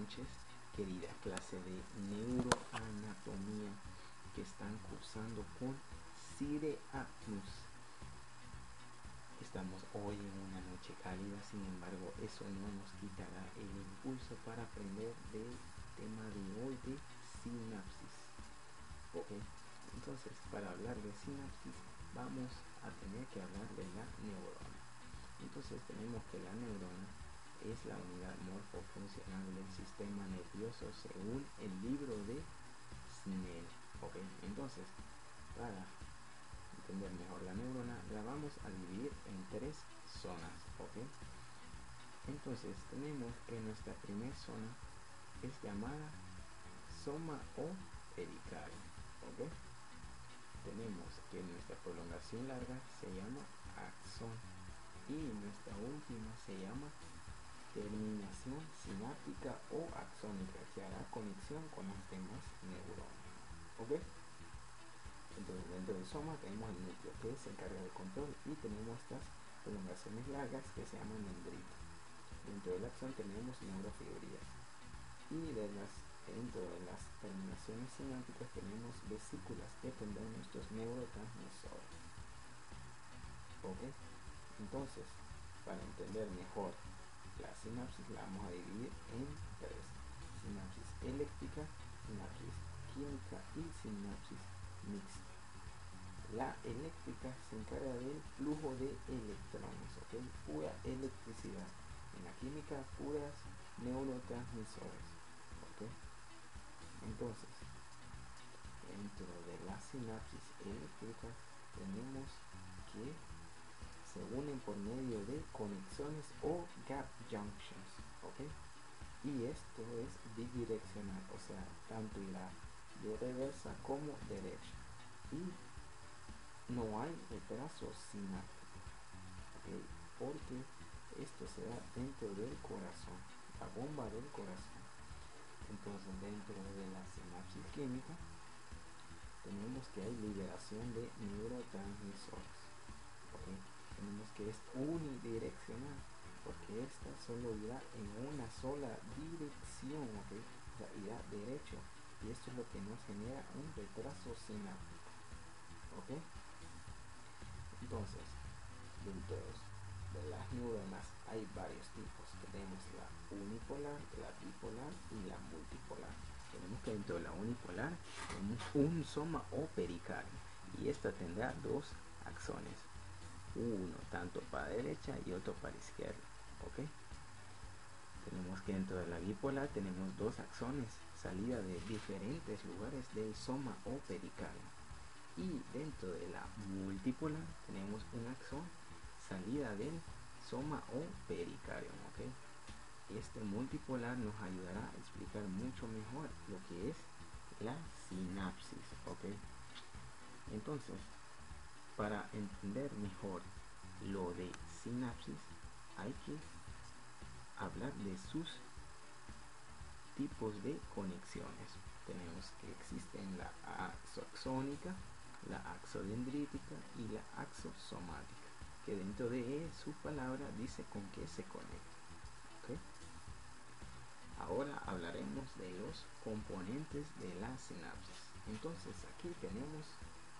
noches, querida clase de neuroanatomía que están cursando con Cire Apnus. Estamos hoy en una noche cálida, sin embargo eso no nos quitará el impulso para aprender del tema de hoy de sinapsis. Ok, entonces para hablar de sinapsis vamos a tener que hablar de la neurona. Entonces tenemos que la neurona es la unidad morfofuncional del sistema nervioso según el libro de Snell. Ok, entonces para entender mejor la neurona la vamos a dividir en tres zonas. Ok, entonces tenemos que nuestra primera zona es llamada soma o pericardio. Ok, tenemos que nuestra prolongación larga se llama axón y nuestra última se llama terminación sináptica o axónica, que hará conexión con las demás neuronas. ¿Ok? Entonces dentro del soma tenemos el núcleo que se encarga del control y tenemos estas prolongaciones largas que se llaman dendritos. Dentro del axón tenemos neurofibrillas y dentro de las terminaciones sinápticas tenemos vesículas que tendrán nuestros neurotransmisores. ¿Ok? Entonces, para entender mejor la sinapsis la vamos a dividir en tres: sinapsis eléctrica, sinapsis química y sinapsis mixta. La eléctrica se encarga del flujo de electrones, ¿ok? Pura electricidad. En la química, puras neurotransmisores, ¿ok? Entonces, dentro de la sinapsis eléctrica tenemos que se unen por medio de conexiones o gap junctions, ¿ok? Y esto es bidireccional, o sea, tanto irá de reversa como derecha. Y no hay retraso sináptico, ¿ok? Porque esto se da dentro del corazón, la bomba del corazón. Entonces, dentro de la sinapsis química tenemos que hay liberación de neurotransmisores, ¿ok? Tenemos que es unidireccional porque esta solo irá en una sola dirección, ¿ok? O sea, irá derecho, y esto es lo que nos genera un retraso sináptico, ¿ok? Entonces, dentro de las neuronas hay varios tipos. Tenemos la unipolar, la bipolar y la multipolar. Tenemos que dentro de la unipolar tenemos un soma o pericardio y esta tendrá dos axones, uno tanto para derecha y otro para izquierda. ¿Ok? Tenemos que dentro de la bipolar tenemos dos axones, salida de diferentes lugares del soma o pericardio. Y dentro de la multipolar tenemos un axón, salida del soma o pericardio. ¿Ok? Este multipolar nos ayudará a explicar mucho mejor lo que es la sinapsis. ¿Ok? Entonces, para entender mejor lo de sinapsis hay que hablar de sus tipos de conexiones. Tenemos que existen la axoaxónica, la axodendrítica y la axosomática, que dentro de su palabra dice con qué se conecta. ¿Okay? Ahora hablaremos de los componentes de la sinapsis. Entonces aquí tenemos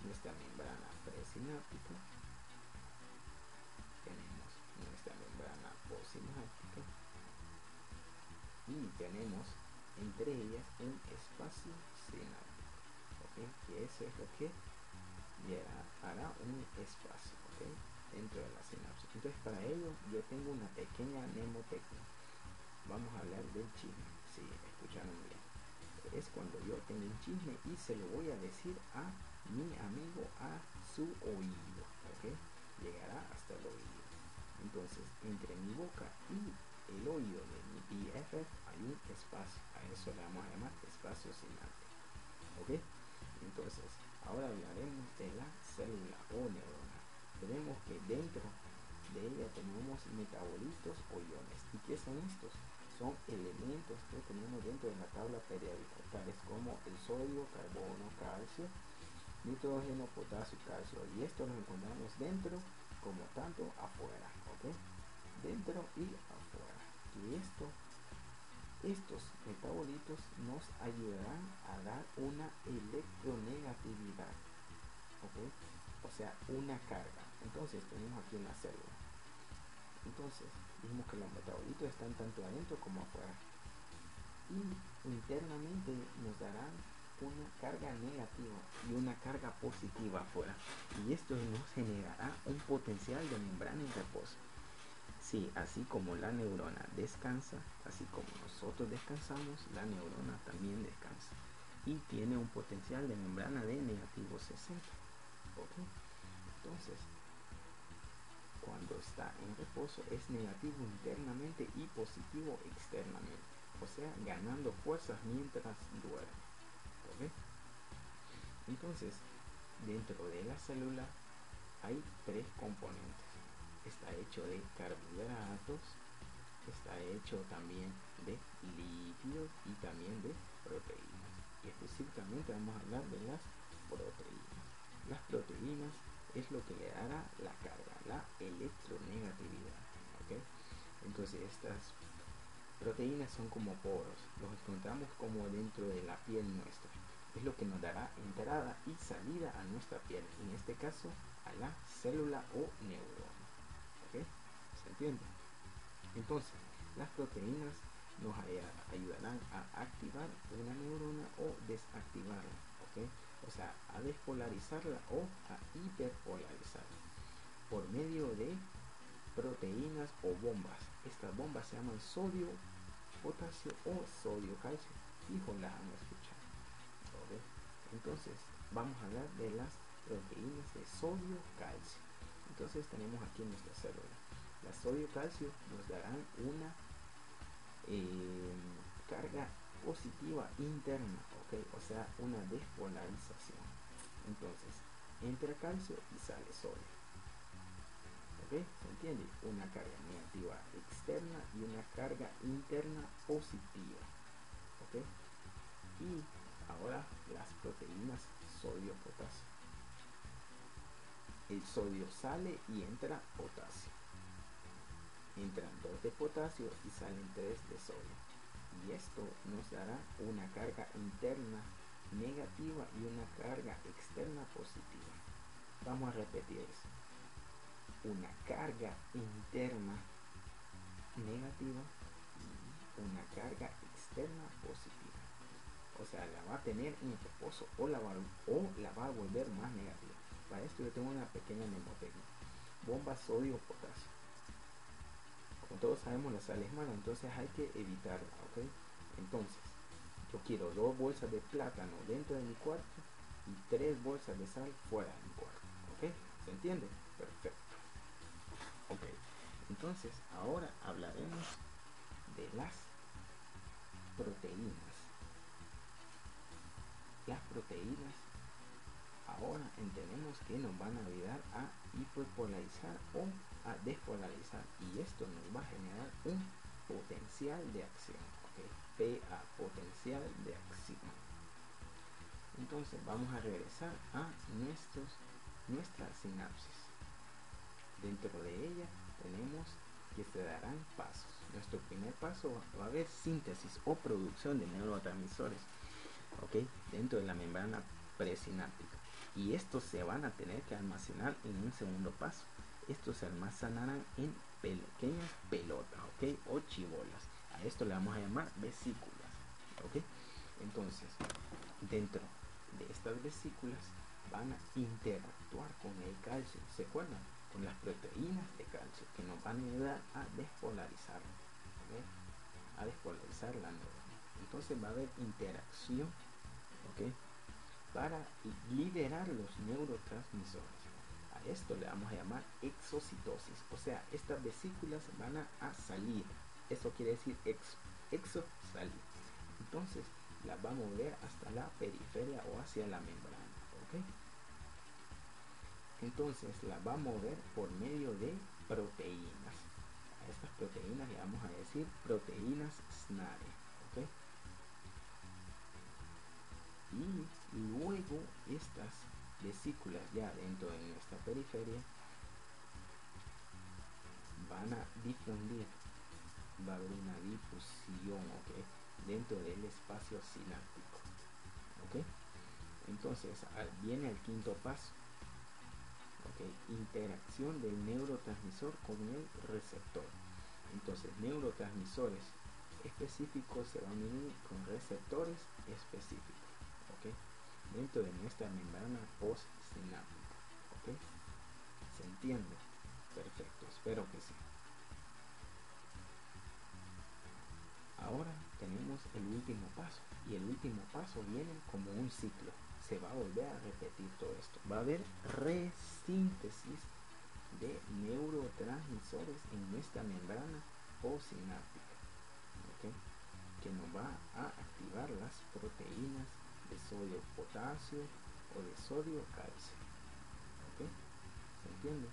nuestra membrana presináptica, tenemos nuestra membrana postsináptica y tenemos entre ellas un espacio sináptico, ¿okay? Que eso es lo que hará un espacio, ¿okay? Dentro de la sinapsis. Entonces para ello yo tengo una pequeña mnemotecnia. Vamos a hablar del chisme. Sí, escucharon bien. Es cuando yo tengo un chisme y se lo voy a decir a mi amigo a su oído, ¿ok? Llegará hasta el oído. Entonces, entre mi boca y el oído de mi BFF hay un espacio. A eso le vamos a llamar espacio sináptico, ¿ok? Entonces, ahora hablaremos de la célula o neurona. Tenemos que dentro de ella tenemos metabolitos o iones. ¿Y qué son estos? Son elementos que tenemos dentro de la tabla periódica, tales como el sodio, carbono, calcio, nitrógeno, potasio y calcio. Y esto lo encontramos dentro como tanto afuera, ¿ok? Dentro y afuera. Y esto Estos metabolitos nos ayudarán a dar una electronegatividad, ¿ok? O sea, una carga. Entonces tenemos aquí una célula. Entonces dijimos que los metabolitos están tanto adentro como afuera, y internamente nos darán una carga negativa y una carga positiva afuera, y esto nos generará un potencial de membrana en reposo. Sí, así como la neurona descansa, así como nosotros descansamos, la neurona también descansa y tiene un potencial de membrana de negativo 60. ¿Ok? Entonces, cuando está en reposo es negativo internamente y positivo externamente, o sea, ganando fuerzas mientras duerme. ¿Ok? Entonces, dentro de la célula hay tres componentes. Está hecho de carbohidratos, está hecho también de lípidos y también de proteínas. Y específicamente vamos a hablar de las proteínas. Las proteínas es lo que le dará la carga, la electronegatividad. ¿Okay? Entonces estas proteínas son como poros, los encontramos como dentro de la piel nuestra. Es lo que nos dará entrada y salida a nuestra piel, en este caso a la célula o neurona. ¿Okay? ¿Se entiende? Entonces, las proteínas nos ayudarán a activar una neurona o desactivarla, ¿okay? O sea, a despolarizarla o a hiperpolarizarla por medio de proteínas o bombas. Estas bombas se llaman sodio, potasio o sodio, calcio. Fijo, las han escuchado. ¿Okay? Entonces, vamos a hablar de las proteínas de sodio, calcio. Entonces tenemos aquí nuestra célula. La sodio calcio nos darán una carga positiva interna, ¿okay? O sea, una despolarización. Entonces, entra calcio y sale sodio. ¿Okay? ¿Se entiende? Una carga negativa externa y una carga interna positiva. ¿Okay? Y ahora las proteínas sodio-potasio. El sodio sale y entra potasio. Entran 2 de potasio y salen 3 de sodio. Y esto nos dará una carga interna negativa y una carga externa positiva. Vamos a repetir eso. Una carga interna negativa y una carga externa positiva. O sea, la va a tener en reposo o la va a volver más negativa. Para esto yo tengo una pequeña mnemotecnia. Bomba sodio-potasio. Como todos sabemos, la sal es mala, entonces hay que evitarla, ¿ok? Entonces, yo quiero 2 bolsas de plátano dentro de mi cuarto y 3 bolsas de sal fuera de mi cuarto, ¿ok? ¿Se entiende? Perfecto. Ok, entonces ahora hablaremos de las proteínas. Las proteínas ahora entendemos que nos van a ayudar a hiperpolarizar o a despolarizar, y esto nos va a generar un potencial de acción, ¿okay? PA, potencial de acción. Entonces vamos a regresar a nuestra sinapsis. Dentro de ella tenemos que se darán pasos. Nuestro primer paso va a haber síntesis o producción de neurotransmisores, ¿okay? Dentro de la membrana presináptica, y estos se van a tener que almacenar en un segundo paso. Estos se almacenarán en pequeñas pelotas, ¿ok? O chibolas. A esto le vamos a llamar vesículas, ¿ok? Entonces, dentro de estas vesículas van a interactuar con el calcio, ¿se acuerdan? Con las proteínas de calcio que nos van a ayudar a despolarizar, ¿okay? A despolarizar la neurona. Entonces va a haber interacción, ¿ok? Para liberar los neurotransmisores. A esto le vamos a llamar exocitosis, o sea, estas vesículas van a salir. Eso quiere decir exo, salir. Entonces las va a mover hasta la periferia o hacia la membrana, ¿ok? Entonces las va a mover por medio de proteínas. A estas proteínas le vamos a decir proteínas SNARE, ¿ok? Y luego estas vesículas ya dentro de nuestra periferia van a difundir va a haber una difusión, ¿ok? Dentro del espacio sináptico, ¿ok? Entonces viene el quinto paso, ¿ok? Interacción del neurotransmisor con el receptor. Entonces, neurotransmisores específicos se van a unir con receptores específicos, ¿ok? Dentro de nuestra membrana postsináptica, ¿ok? ¿Se entiende? Perfecto, espero que sí. Ahora tenemos el último paso, y el último paso viene como un ciclo. Se va a volver a repetir todo esto. Va a haber resíntesis de neurotransmisores en nuestra membrana postsináptica, ¿ok? Que nos va a activar las proteínas de sodio potasio o de sodio calcio, ¿ok? ¿Se entiende?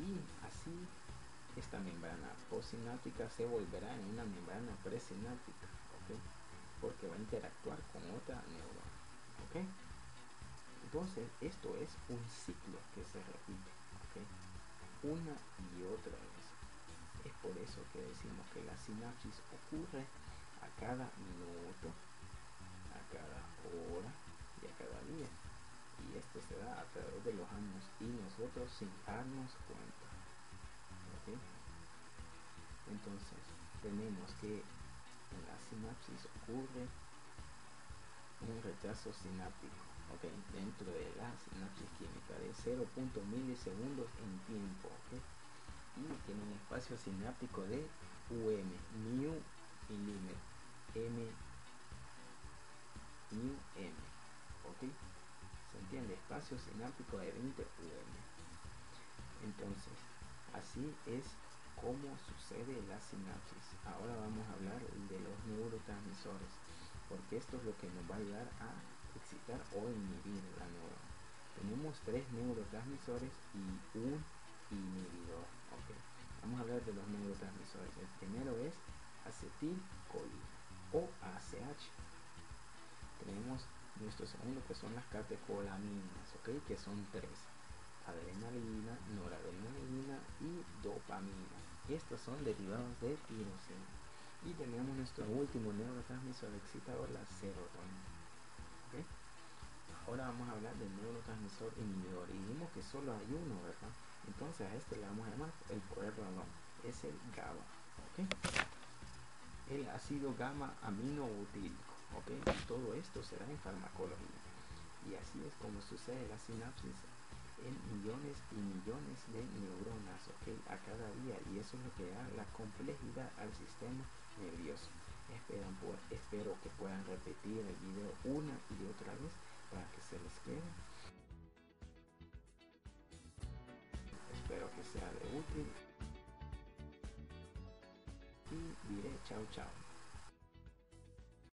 Y así esta membrana postsináptica se volverá en una membrana presináptica, ¿ok? Porque va a interactuar con otra neurona, ¿ok? Entonces esto es un ciclo que se repite, ¿ok? Una y otra vez. Es por eso que decimos que la sinapsis ocurre a cada minuto, a cada hora y a cada día. Y esto se da a través de los años y nosotros sin darnos cuenta, ¿ok? Entonces tenemos que en la sinapsis ocurre un retraso sináptico, ¿ok? Dentro de la sinapsis química de 0. milisegundos en tiempo, ¿ok? Y tiene un espacio sináptico de mu milímetro, m, ¿ok? ¿Se entiende? Espacio sináptico de 20 Entonces, así es como sucede la sinapsis. Ahora vamos a hablar de los neurotransmisores, porque esto es lo que nos va a ayudar a excitar o inhibir la neurona. Tenemos 3 neurotransmisores y un inhibidor, ¿ok? Vamos a hablar de los neurotransmisores. El primero es acetilcolina o ACH. Tenemos nuestro segundo, que son las catecolaminas, ¿ok? Que son 3: adrenalina, noradrenalina y dopamina. Estos son derivados de tirosina. Y tenemos nuestro último neurotransmisor excitador, la serotonina, ¿okay? Ahora vamos a hablar del neurotransmisor inhibidor, y dijimos que solo hay uno, ¿verdad? Entonces a este le vamos a llamar el poder radón, es el GABA, ¿okay? El ácido gamma aminobutírico, ¿okay? Y todo esto será en farmacología. Y así es como sucede la sinapsis en millones y millones de neuronas, ¿ok? A cada día, y eso es lo que da la complejidad al sistema nervioso. Espero que puedan repetir el video una y otra vez para que se les quede. Espero que sea de útil y diré chao chao.